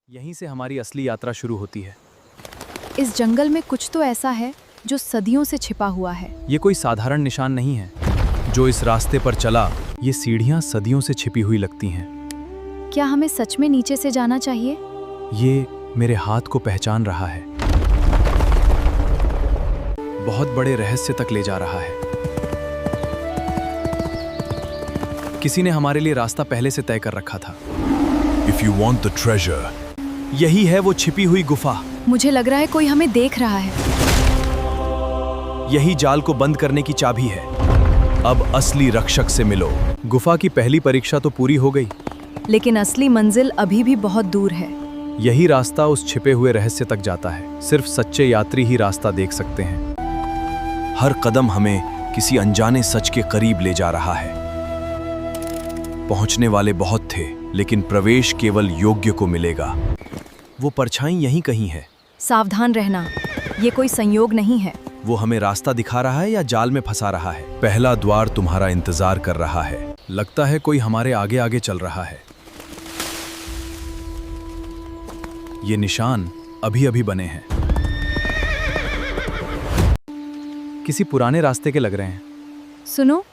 यहीं से हमारी असली यात्रा शुरू होती है। इस जंगल में कुछ तो ऐसा है जो सदियों से छिपा हुआ है। ये कोई साधारण निशान नहीं है। जो इस रास्ते पर चला, ये सीढ़ियां सदियों से छिपी हुई लगती हैं। क्या हमें सच में नीचे से जाना चाहिए? ये मेरे हाथ को पहचान रहा है, बहुत बड़े रहस्य तक ले जा रहा है। किसी ने हमारे लिए रास्ता पहले से तय कर रखा था। If you want the treasure, यही है वो छिपी हुई गुफा। मुझे लग रहा है कोई हमें देख रहा है। यही जाल को बंद करने की चाबी है। अब असली रक्षक से मिलो। गुफा की पहली परीक्षा तो पूरी हो गई, लेकिन असली मंजिल अभी भी बहुत दूर है। यही रास्ता उस छिपे हुए रहस्य तक जाता है। सिर्फ सच्चे यात्री ही रास्ता देख सकते हैं। हर कदम हमें किसी अनजाने सच के करीब ले जा रहा है। पहुंचने वाले बहुत थे, लेकिन प्रवेश केवल योग्य को मिलेगा। वो परछाई यहीं कहीं है। सावधान रहना, ये कोई संयोग नहीं है। वो हमें रास्ता दिखा रहा है या जाल में फंसा रहा है? पहला द्वार तुम्हारा इंतजार कर रहा है। लगता है कोई हमारे आगे आगे चल रहा है। ये निशान अभी अभी बने हैं। किसी पुराने रास्ते के लग रहे हैं। सुनो,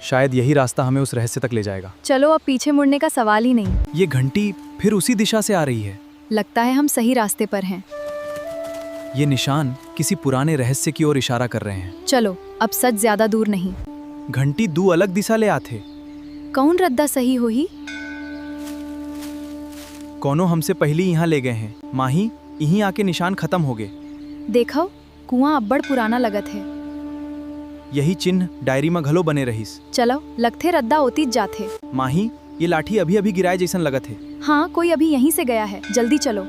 शायद यही रास्ता हमें उस रहस्य तक ले जाएगा। चलो, अब पीछे मुड़ने का सवाल ही नहीं। ये घंटी फिर उसी दिशा से आ रही है। लगता है हम सही रास्ते पर हैं। ये निशान किसी पुराने रहस्य की ओर इशारा कर रहे हैं। चलो, अब सच ज्यादा दूर नहीं। घंटी दो अलग दिशा ले आते। कौन रद्दा सही हो ही? कौनो हमसे पहली यहाँ ले गए हैं। माही, यहीं आके निशान खत्म हो गए। देखो, कुआं अब्बड़ पुराना लगत है। यही चिन्ह डायरी में घलो बने रहीस। चलो, लगथे रद्दा ओतीत जाथे। माही, ये लाठी अभी अभी गिराए जैसन लगत है। हाँ, कोई अभी यहीं से गया है। जल्दी चलो।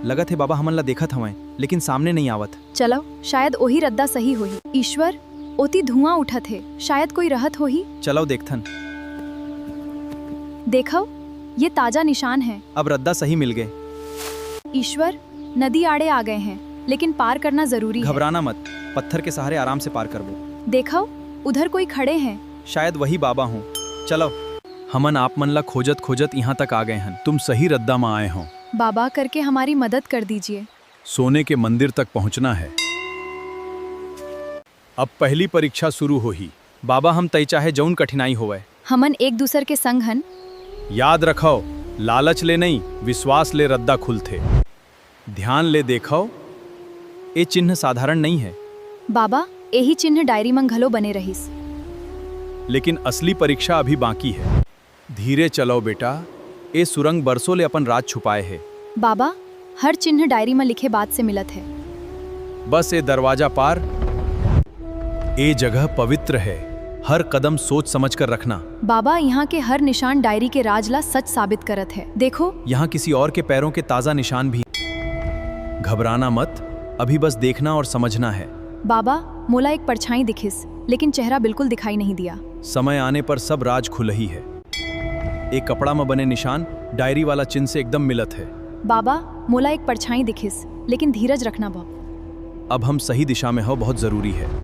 लगत है बाबा हमन ला देखत हवें, लेकिन सामने नहीं आवत। चलो, शायद ओही रद्दा सही होही। ईश्वर, ओती धुआं उठत है। शायद कोई रहत होही। चलो देखथन। देखो, ये ताजा निशान है। अब रद्दा सही मिल गए। ईश्वर, नदी आड़े आ गए हैं, लेकिन पार करना जरूरी है। घबराना मत, पत्थर के सहारे आराम से पार करबो। देखो, उधर कोई खड़े हैं। शायद वही बाबा हों। चलो, हमन आप मन ला खोजत खोजत यहाँ तक आ गए हैं। तुम सही रद्दा में आए हो। बाबा, करके हमारी मदद कर दीजिए। सोने के मंदिर तक पहुंचना है। अब पहली परीक्षा शुरू हो ही। बाबा, हम तय चाहे जौन कठिनाई होवे। हमन एक दूसर के संग हन। याद रखो, लालच ले नहीं, विश्वास ले रद्दा खुलथे। ध्यान ले देखो, ये चिन्ह साधारण नहीं है। बाबा, यही चिन्ह डायरी में घलो बने रहीस। लेकिन असली परीक्षा अभी बाकी है। धीरे चलो बेटा, ये सुरंग बरसों ले अपन राज छुपाए है। बाबा, हर चिन्ह डायरी में लिखे बात से मिलत है। बस ये दरवाजा पार। ये जगह पवित्र है, हर कदम सोच समझ कर रखना। बाबा, यहाँ के हर निशान डायरी के राजला सच साबित करत है। देखो, यहाँ किसी और के पैरों के ताजा निशान भी। घबराना मत, अभी बस देखना और समझना है। बाबा, मोला एक परछाई दिखिस, लेकिन चेहरा बिल्कुल दिखाई नहीं दिया। समय आने पर सब राज खुल ही है। एक कपड़ा में बने निशान डायरी वाला चिन्ह से एकदम मिलत है। बाबा, मोला एक परछाई दिखिस, लेकिन धीरज रखना बहुत। अब हम सही दिशा में हो, बहुत जरूरी है।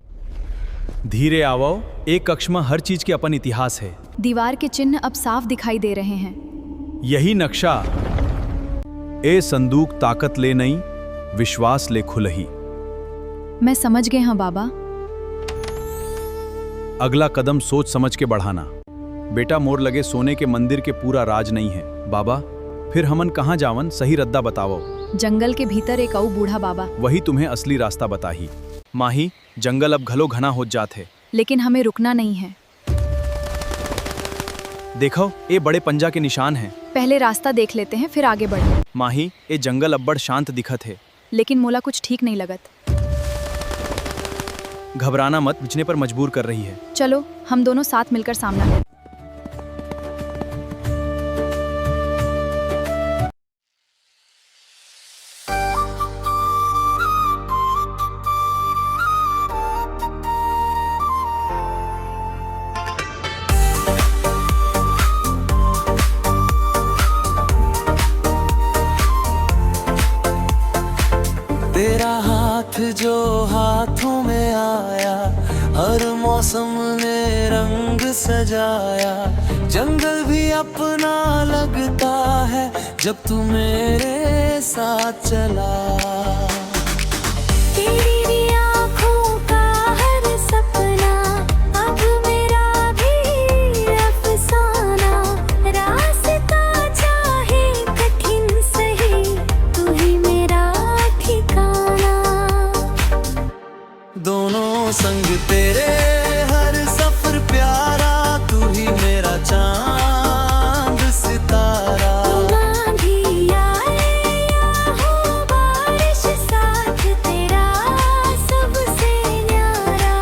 धीरे आवो, एक कक्ष में हर चीज के अपन इतिहास है। दीवार के चिन्ह अब साफ दिखाई दे रहे हैं। यही नक्शा। ए संदूक ताकत ले नहीं, विश्वास ले खुलही। मैं समझ गए हाँ बाबा। अगला कदम सोच समझ के बढ़ाना। बेटा, मोर लगे सोने के मंदिर के पूरा राज नहीं है। बाबा, फिर हमन कहाँ जावन? सही रद्दा बताओ। जंगल के भीतर एक औ बूढ़ा बाबा। वही तुम्हें असली रास्ता बताही। माही, जंगल अब घलो घना हो जात है। लेकिन हमें रुकना नहीं है। देखो, ये बड़े पंजा के निशान हैं। पहले रास्ता देख लेते हैं, फिर आगे बढ़े। माही, ये जंगल अब बड़ शांत दिखत है। लेकिन मोला कुछ ठीक नहीं लगत। घबराना मत, बिछने पर मजबूर कर रही है। चलो, हम दोनों साथ मिलकर सामना करें। तेरा हाथ जो हाथों में आया, हर मौसम ने रंग सजाया। जंगल भी अपना लगता है जब तू मेरे साथ चला। तेरी भी आँखों का हर सपना अब मेरा भी अफसाना। रास्ता चाहे कठिन सही, तू ही मेरा ठिकाना। दोनों संग तेरे हर सफर प्यारा, तू ही मेरा चांद सितारा। आंधी आए या हो बारिश, साथ तेरा सबसे न्यारा।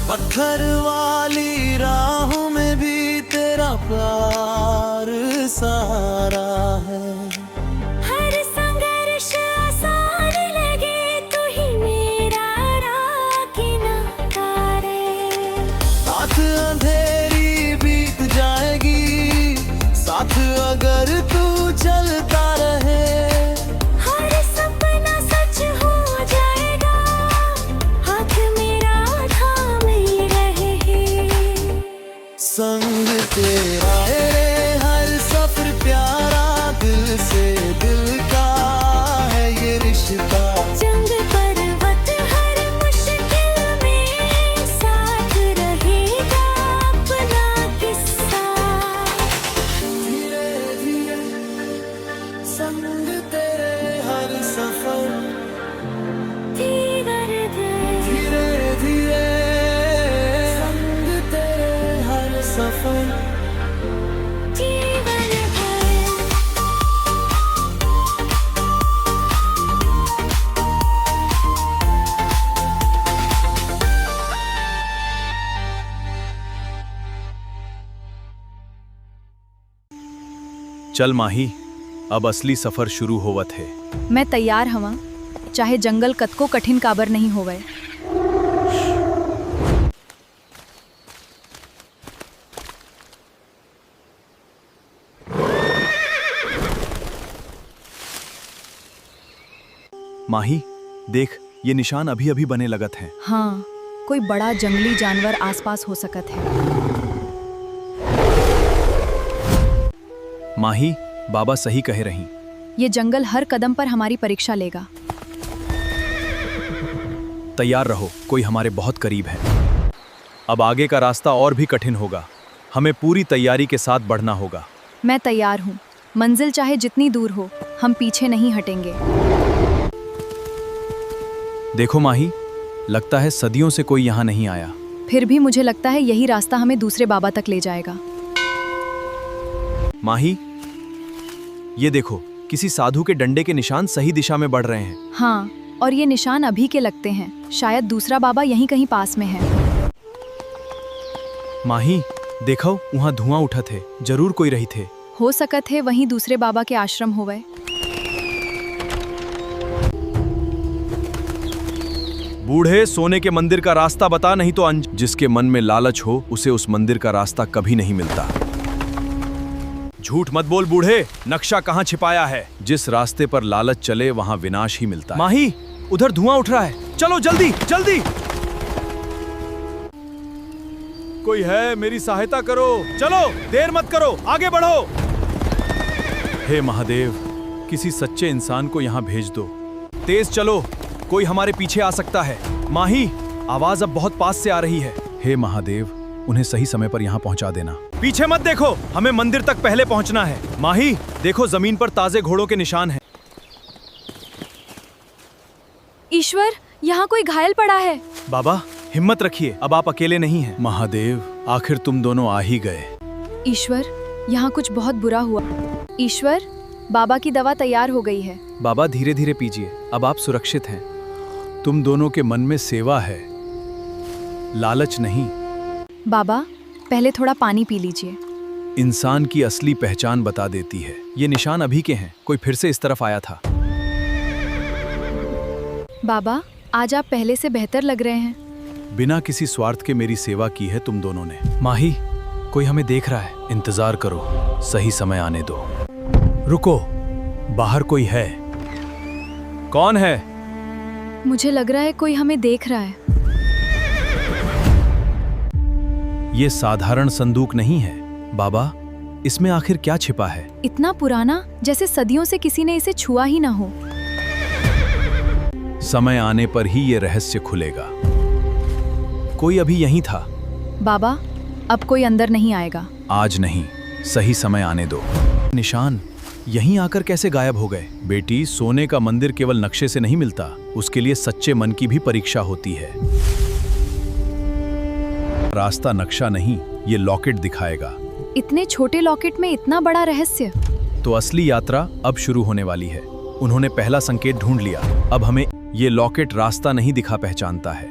पत्थर वाली राहों में भी तेरा प्यार सहारा है। हर संघर्ष आसान लगे, तू ही मेरा राह किनारे। साथ अंधेरी बीत जाएगी, साथ अगर तू चलता रहे। हर सपना सच हो जाएगा, हाथ मेरा थामे रहे। संग तेरा है हर सफर प्यारा, दिल से दिल का है ये रिश्ता। जंग पर्वत हर मुश्किल में साथ रहेगा अपना किस्सा। धीरे धीरे संग तेरे हर सफर, धीरे धीरे धीरे संग तेरे हर सफर। जीवन भर। चल माही, अब असली सफर शुरू होवत है। मैं तैयार हवा, चाहे जंगल कतको कठिन काबर नहीं होवे। माही देख, ये निशान अभी अभी बने लगत हैं। हाँ, कोई बड़ा जंगली जानवर आसपास हो सकत है। माही, बाबा सही कहे रही। ये जंगल हर कदम पर हमारी परीक्षा लेगा। तैयार रहो, कोई हमारे बहुत करीब है। अब आगे का रास्ता और भी कठिन होगा, हमें पूरी तैयारी के साथ बढ़ना होगा। मैं तैयार हूँ, मंजिल चाहे जितनी दूर हो, हम पीछे नहीं हटेंगे। देखो माही, लगता है सदियों से कोई यहाँ नहीं आया। फिर भी मुझे लगता है यही रास्ता हमें दूसरे बाबा तक ले जाएगा। माही, ये देखो, किसी साधु के डंडे के निशान सही दिशा में बढ़ रहे हैं। हाँ, और ये निशान अभी के लगते हैं। शायद दूसरा बाबा यहीं कहीं पास में है। माही, देखो, वहाँ धुआं उठा थे, जरूर कोई रही थे। हो सकत है वहीं दूसरे बाबा के आश्रम होवे। बूढ़े, सोने के मंदिर का रास्ता बता, नहीं तो अंज। जिसके मन में लालच हो, उसे उस मंदिर का रास्ता कभी नहीं मिलता। झूठ मत बोल बूढ़े, नक्शा कहाँ छिपाया है? जिस रास्ते पर लालच चले वहाँ विनाश ही मिलता है। माही, उधर धुआं उठ रहा है, चलो जल्दी जल्दी। कोई है, मेरी सहायता करो, चलो देर मत करो, आगे बढ़ो। हे महादेव, किसी सच्चे इंसान को यहाँ भेज दो। तेज चलो, कोई हमारे पीछे आ सकता है। माही, आवाज अब बहुत पास से आ रही है। हे महादेव, उन्हें सही समय पर यहाँ पहुँचा देना। पीछे मत देखो, हमें मंदिर तक पहले पहुँचना है। माही, देखो जमीन पर ताजे घोड़ों के निशान हैं। ईश्वर, यहाँ कोई घायल पड़ा है। बाबा, हिम्मत रखिए, अब आप अकेले नहीं हैं। महादेव, आखिर तुम दोनों आ ही गए। ईश्वर, यहाँ कुछ बहुत बुरा हुआ। ईश्वर, बाबा की दवा तैयार हो गई है। बाबा, धीरे धीरे पीजिए, अब आप सुरक्षित हैं। तुम दोनों के मन में सेवा है, लालच नहीं। बाबा, पहले थोड़ा पानी पी लीजिए। इंसान की असली पहचान बता देती है। ये निशान अभी के हैं, कोई फिर से इस तरफ आया था। बाबा, आज आप पहले से बेहतर लग रहे हैं। बिना किसी स्वार्थ के मेरी सेवा की है तुम दोनों ने। माही, कोई हमें देख रहा है। इंतजार करो, सही समय आने दो। रुको, बाहर कोई है। कौन है? मुझे लग रहा है कोई हमें देख रहा है। ये साधारण संदूक नहीं है बाबा, इसमें आखिर क्या छिपा है? इतना पुराना, जैसे सदियों से किसी ने इसे छुआ ही ना हो। समय आने पर ही ये रहस्य खुलेगा। कोई अभी यहीं था। बाबा, अब कोई अंदर नहीं आएगा। आज नहीं, सही समय आने दो। निशान यहीं आकर कैसे गायब हो गए? बेटी, सोने का मंदिर केवल नक्शे से नहीं मिलता, उसके लिए सच्चे मन की भी परीक्षा होती है। रास्ता नक्शा नहीं, ये लॉकेट दिखाएगा। इतने छोटे लॉकेट में इतना बड़ा रहस्य। तो असली यात्रा अब शुरू होने वाली है। उन्होंने पहला संकेत ढूंढ लिया, अब हमें ये लॉकेट रास्ता नहीं दिखा पहचानता है,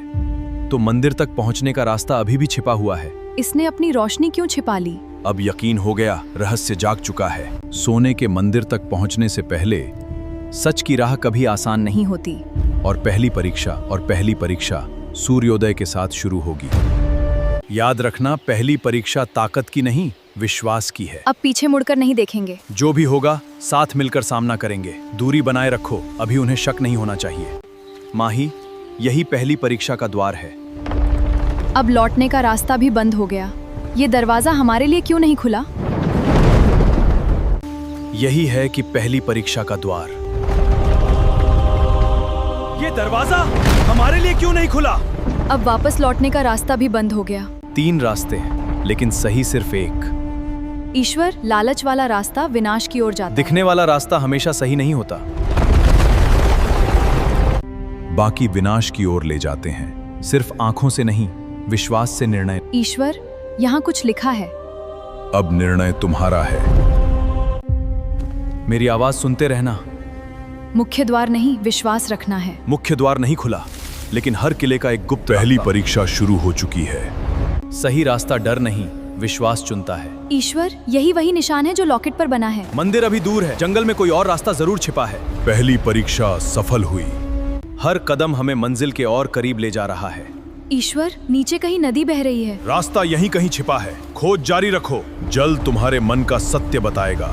तो मंदिर तक पहुंचने का रास्ता अभी भी छिपा हुआ है। इसने अपनी रोशनी क्यों छिपा ली? अब यकीन हो गया, रहस्य जाग चुका है। सोने के मंदिर तक पहुंचने से पहले सच की राह कभी आसान नहीं होती। और पहली परीक्षा सूर्योदय के साथ शुरू होगी। याद रखना, पहली परीक्षा ताकत की नहीं, विश्वास की है। अब पीछे मुड़कर नहीं देखेंगे। जो भी होगा साथ मिलकर सामना करेंगे। दूरी बनाए रखो, अभी उन्हें शक नहीं होना चाहिए। माही, यही पहली परीक्षा का द्वार है। अब लौटने का रास्ता भी बंद हो गया। ये दरवाजा हमारे लिए क्यों नहीं खुला? यही है कि पहली परीक्षा का द्वार। ये दरवाजा हमारे लिए क्यों नहीं खुला? अब वापस लौटने का रास्ता भी बंद हो गया। 3 रास्ते हैं, लेकिन सही सिर्फ एक। ईश्वर, लालच वाला रास्ता विनाश की ओर जाता दिखने वाला रास्ता हमेशा सही नहीं होता, बाकी विनाश की ओर ले जाते हैं। सिर्फ आंखों से नहीं, विश्वास से निर्णय। ईश्वर, यहाँ कुछ लिखा है। अब निर्णय तुम्हारा है। मेरी आवाज सुनते रहना। मुख्य द्वार नहीं, विश्वास रखना है। मुख्य द्वार नहीं खुला, लेकिन हर किले का एक गुप्त पहली परीक्षा शुरू हो चुकी है। सही रास्ता डर नहीं, विश्वास चुनता है। ईश्वर, यही वही निशान है जो लॉकेट पर बना है। मंदिर अभी दूर है, जंगल में कोई और रास्ता जरूर छिपा है। पहली परीक्षा सफल हुई। हर कदम हमें मंजिल के और करीब ले जा रहा है। ईश्वर, नीचे कहीं नदी बह रही है। रास्ता यहीं कहीं छिपा है, खोज जारी रखो, जल तुम्हारे मन का सत्य बताएगा।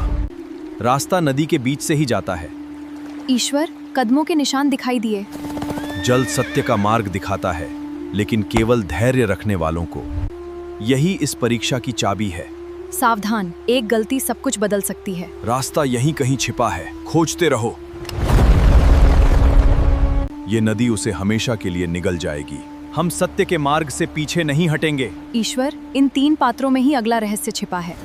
रास्ता नदी के बीच से ही जाता है। ईश्वर, कदमों के निशान दिखाई दिए। जल सत्य का मार्ग दिखाता है, लेकिन केवल धैर्य रखने वालों को। यही इस परीक्षा की चाबी है। सावधान, एक गलती सब कुछ बदल सकती है। रास्ता यहीं कहीं छिपा है, खोजते रहो। ये नदी उसे हमेशा के लिए निगल जाएगी। हम सत्य के मार्ग से पीछे नहीं हटेंगे। ईश्वर, इन 3 पात्रों में ही अगला रहस्य छिपा है।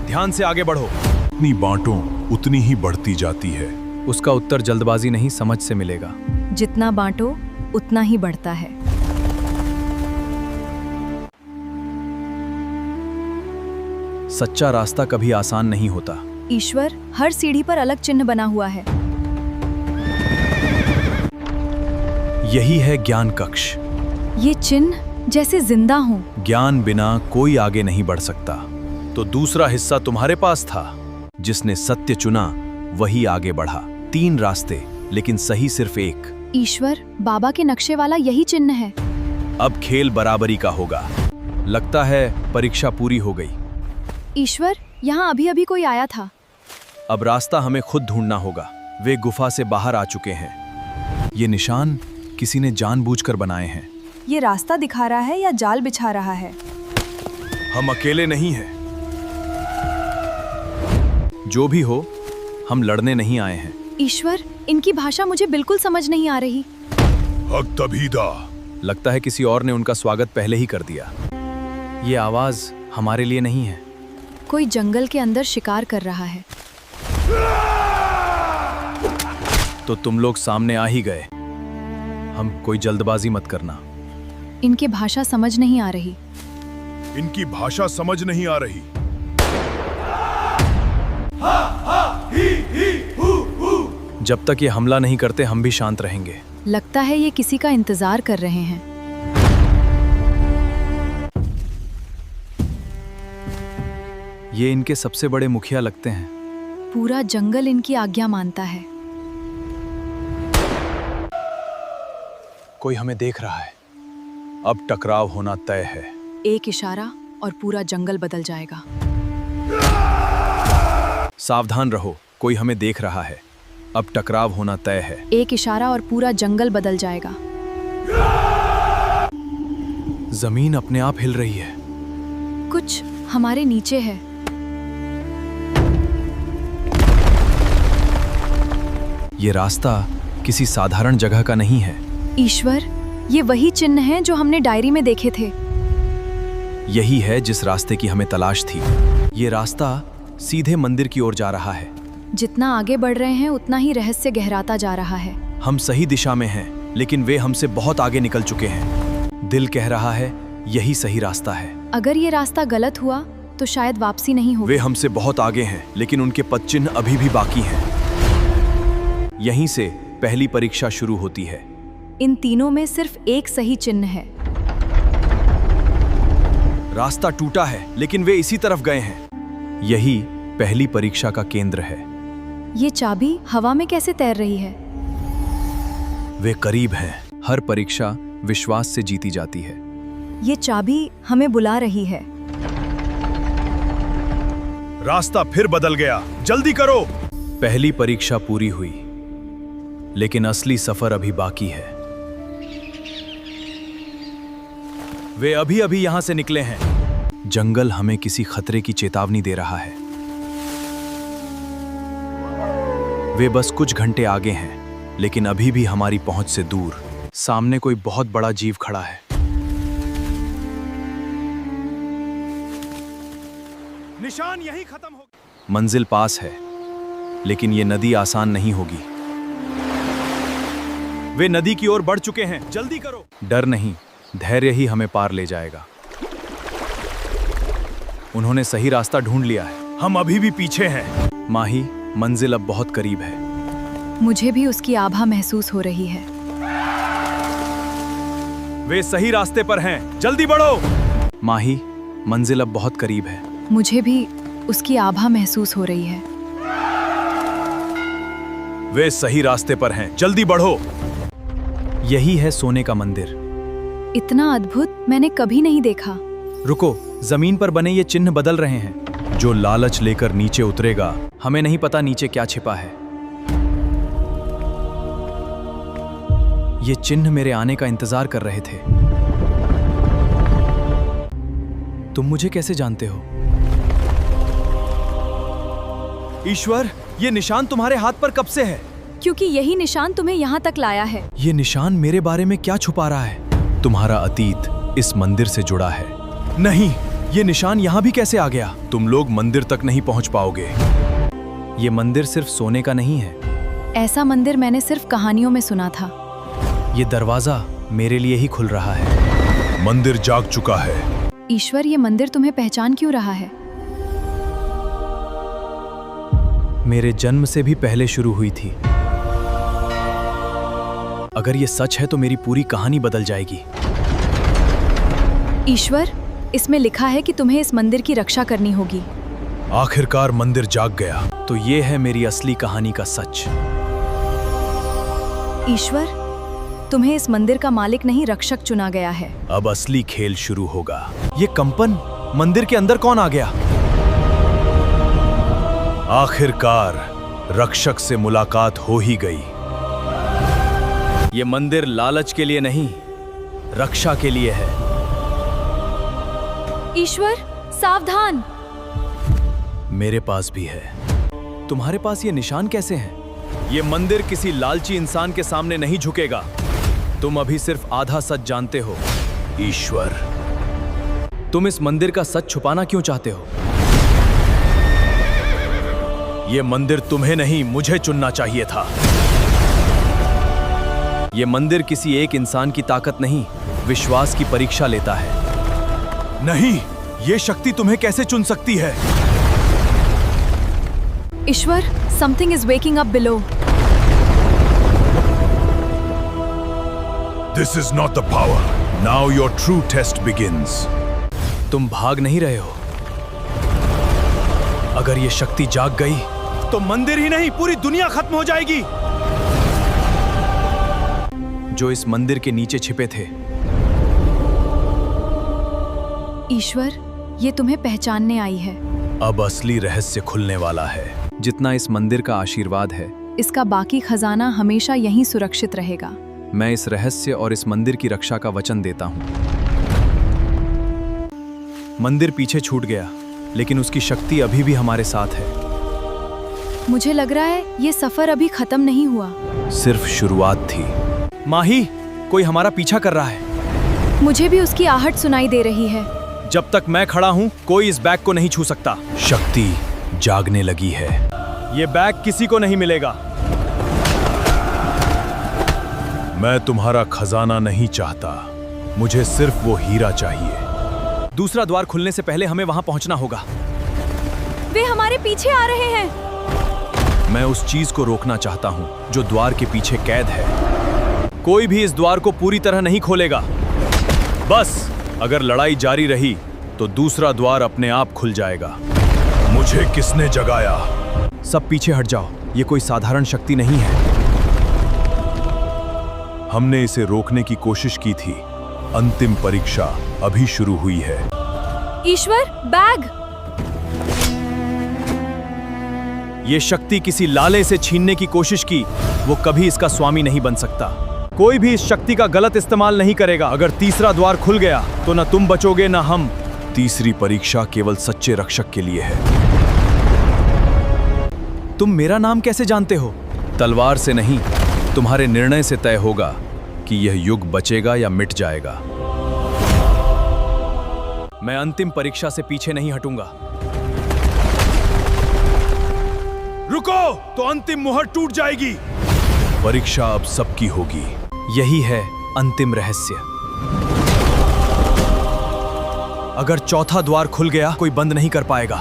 ध्यान से आगे बढ़ो। जितनी बांटो उतनी ही बढ़ती जाती है। उसका उत्तर जल्दबाजी नहीं, समझ से मिलेगा। जितना बांटो उतना ही बढ़ता है। सच्चा रास्ता कभी आसान नहीं होता। ईश्वर, हर सीढ़ी पर अलग चिन्ह बना हुआ है। यही है ज्ञान कक्ष। ये चिन्ह जैसे जिंदा हों। ज्ञान बिना कोई आगे नहीं बढ़ सकता। तो दूसरा हिस्सा तुम्हारे पास था। जिसने सत्य चुना वही आगे बढ़ा। 3 रास्ते, लेकिन सही सिर्फ एक। ईश्वर, बाबा के नक्शे वाला यही चिन्ह है। अब खेल बराबरी का होगा। लगता है परीक्षा पूरी हो गई। ईश्वर, यहाँ अभी अभी कोई आया था। अब रास्ता हमें खुद ढूंढना होगा। वे गुफा से बाहर आ चुके हैं। ये निशान किसी ने जानबूझकर बनाए हैं। ये रास्ता दिखा रहा है या जाल बिछा रहा है? हम अकेले नहीं हैं। जो भी हो, हम लड़ने नहीं आए हैं। ईश्वर, इनकी भाषा मुझे बिल्कुल समझ नहीं आ रही। हक तबीदा। लगता है किसी और ने उनका स्वागत पहले ही कर दिया। ये आवाज हमारे लिए नहीं है। कोई जंगल के अंदर शिकार कर रहा है। तो तुम लोग सामने आ ही गए। हम कोई जल्दबाजी मत करना। इनकी भाषा समझ नहीं आ रही। इनकी भाषा समझ नहीं आ रही। जब तक ये हमला नहीं करते हम भी शांत रहेंगे। लगता है ये किसी का इंतजार कर रहे हैं। ये इनके सबसे बड़े मुखिया लगते हैं। पूरा जंगल इनकी आज्ञा मानता है। कोई हमें देख रहा है। अब टकराव होना तय है। एक इशारा और पूरा जंगल बदल जाएगा। सावधान रहो, कोई हमें देख रहा है। अब टकराव होना तय है। एक इशारा और पूरा जंगल बदल जाएगा। जमीन अपने आप हिल रही है। कुछ हमारे नीचे है। ये रास्ता किसी साधारण जगह का नहीं है। ईश्वर, ये वही चिन्ह हैं जो हमने डायरी में देखे थे। यही है जिस रास्ते की हमें तलाश थी। ये रास्ता सीधे मंदिर की ओर जा रहा है। जितना आगे बढ़ रहे हैं उतना ही रहस्य गहराता जा रहा है। हम सही दिशा में हैं, लेकिन वे हमसे बहुत आगे निकल चुके हैं। दिल कह रहा है यही सही रास्ता है। अगर ये रास्ता गलत हुआ तो शायद वापसी नहीं होगी। वे हमसे बहुत आगे हैं, लेकिन उनके पद चिन्ह अभी भी बाकी हैं। यहीं से पहली परीक्षा शुरू होती है। इन तीनों में सिर्फ एक सही चिन्ह है। रास्ता टूटा है, लेकिन वे इसी तरफ गए हैं। यही पहली परीक्षा का केंद्र है। ये चाबी हवा में कैसे तैर रही है? वे करीब हैं। हर परीक्षा विश्वास से जीती जाती है। ये चाबी हमें बुला रही है। रास्ता फिर बदल गया, जल्दी करो। पहली परीक्षा पूरी हुई, लेकिन असली सफर अभी बाकी है। वे अभी अभी यहां से निकले हैं। जंगल हमें किसी खतरे की चेतावनी दे रहा है। वे बस कुछ घंटे आगे हैं, लेकिन अभी भी हमारी पहुंच से दूर। सामने कोई बहुत बड़ा जीव खड़ा है। निशान यहीं खत्म हो। मंजिल पास है, लेकिन ये नदी आसान नहीं होगी। वे नदी की ओर बढ़ चुके हैं, जल्दी करो। डर नहीं, धैर्य ही हमें पार ले जाएगा। उन्होंने सही रास्ता ढूंढ लिया है। हम अभी भी पीछे हैं। माही, मंजिल अब बहुत करीब है। मुझे भी उसकी आभा महसूस हो रही है। वे सही रास्ते पर हैं, जल्दी बढ़ो। माही, मंजिल अब बहुत करीब है। मुझे भी उसकी आभा महसूस हो रही है। वे सही रास्ते पर हैं, जल्दी बढ़ो। यही है सोने का मंदिर। इतना अद्भुत मैंने कभी नहीं देखा। रुको, जमीन पर बने ये चिन्ह बदल रहे हैं। जो लालच लेकर नीचे उतरेगा, हमें नहीं पता नीचे क्या छिपा है। ये चिन्ह मेरे आने का इंतजार कर रहे थे। तुम मुझे कैसे जानते हो? ईश्वर, ये निशान तुम्हारे हाथ पर कब से है? क्योंकि यही निशान तुम्हें यहाँ तक लाया है। ये निशान मेरे बारे में क्या छुपा रहा है? तुम्हारा अतीत इस मंदिर से जुड़ा है। नहीं, ये निशान यहाँ भी कैसे आ गया? तुम लोग मंदिर तक नहीं पहुँच पाओगे। ये मंदिर सिर्फ सोने का नहीं है। ऐसा मंदिर मैंने सिर्फ कहानियों में सुना था। ये दरवाजा मेरे लिए ही खुल रहा है। मंदिर जाग चुका है। ईश्वर, ये मंदिर तुम्हें पहचान क्यों रहा है? मेरे जन्म से भी पहले शुरू हुई थी। अगर ये सच है तो मेरी पूरी कहानी बदल जाएगी। ईश्वर, इसमें लिखा है कि तुम्हें इस मंदिर की रक्षा करनी होगी। आखिरकार मंदिर जाग गया। तो ये है मेरी असली कहानी का सच। ईश्वर, तुम्हें इस मंदिर का मालिक नहीं रक्षक चुना गया है। अब असली खेल शुरू होगा। ये कंपन, मंदिर के अंदर कौन आ गया? आखिरकार रक्षक से मुलाकात हो ही गई। ये मंदिर लालच के लिए नहीं, रक्षा के लिए है। ईश्वर, सावधान। मेरे पास भी है। तुम्हारे पास ये निशान कैसे हैं? ये मंदिर किसी लालची इंसान के सामने नहीं झुकेगा। तुम अभी सिर्फ आधा सच जानते हो। ईश्वर, तुम इस मंदिर का सच छुपाना क्यों चाहते हो? ये मंदिर तुम्हें नहीं, मुझे चुनना चाहिए था। ये मंदिर किसी एक इंसान की ताकत नहीं, विश्वास की परीक्षा लेता है। नहीं, ये शक्ति तुम्हें कैसे चुन सकती है? Ishwar, something is waking up below. This is not the power. Now your true test begins. तुम भाग नहीं रहे हो। अगर ये शक्ति जाग गई तो मंदिर ही नहीं, पूरी दुनिया खत्म हो जाएगी। जो इस मंदिर के नीचे छिपे थे, ईश्वर, ये तुम्हें पहचानने आई है। अब असली रहस्य खुलने वाला है। जितना इस मंदिर का आशीर्वाद है, इसका बाकी खजाना हमेशा यहीं सुरक्षित रहेगा। मैं इस रहस्य और इस मंदिर की रक्षा का वचन देता हूँ। मंदिर पीछे छूट गया, लेकिन उसकी शक्ति अभी भी हमारे साथ है। मुझे लग रहा है ये सफर अभी खत्म नहीं हुआ। सिर्फ शुरुआत थी। माही, कोई हमारा पीछा कर रहा है। मुझे भी उसकी आहट सुनाई दे रही है। जब तक मैं खड़ा हूँ, कोई इस बैग को नहीं छू सकता। शक्ति जागने लगी है। ये बैग किसी को नहीं मिलेगा। मैं तुम्हारा खजाना नहीं चाहता, मुझे सिर्फ वो हीरा चाहिए। दूसरा द्वार खुलने से पहले हमें वहां पहुंचना होगा। वे हमारे पीछे आ रहे हैं। मैं उस चीज को रोकना चाहता हूं जो द्वार के पीछे कैद है। कोई भी इस द्वार को पूरी तरह नहीं खोलेगा। बस अगर लड़ाई जारी रही तो दूसरा द्वार अपने आप खुल जाएगा। मुझे किसने जगाया? सब पीछे हट जाओ, ये कोई साधारण शक्ति नहीं है। हमने इसे रोकने की कोशिश की थी। अंतिम परीक्षा अभी शुरू हुई है। ईश्वर, बैग! ये शक्ति किसी लाले से छीनने की कोशिश की, वो कभी इसका स्वामी नहीं बन सकता। कोई भी इस शक्ति का गलत इस्तेमाल नहीं करेगा। अगर तीसरा द्वार खुल गया तो न तुम बचोगे न हम। तीसरी परीक्षा केवल सच्चे रक्षक के लिए है। तुम मेरा नाम कैसे जानते हो? तलवार से नहीं, तुम्हारे निर्णय से तय होगा कि यह युग बचेगा या मिट जाएगा। मैं अंतिम परीक्षा से पीछे नहीं हटूंगा। रुको, तो अंतिम मुहर टूट जाएगी। परीक्षा अब सबकी होगी। यही है अंतिम रहस्य। अगर चौथा द्वार खुल गया, कोई बंद नहीं कर पाएगा।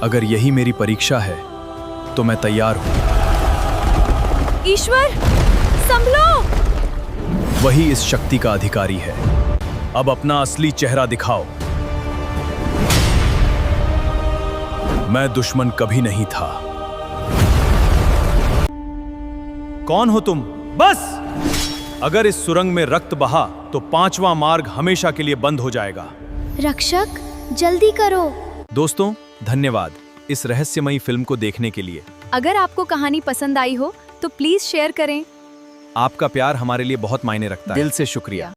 अगर यही मेरी परीक्षा है तो मैं तैयार हूं। ईश्वर, संभलो! वही इस शक्ति का अधिकारी है। अब अपना असली चेहरा दिखाओ। मैं दुश्मन कभी नहीं था। कौन हो तुम? बस! अगर इस सुरंग में रक्त बहा तो पांचवा मार्ग हमेशा के लिए बंद हो जाएगा। रक्षक, जल्दी करो। दोस्तों, धन्यवाद इस रहस्यमयी फिल्म को देखने के लिए। अगर आपको कहानी पसंद आई हो तो प्लीज शेयर करें। आपका प्यार हमारे लिए बहुत मायने रखता है। दिल से शुक्रिया।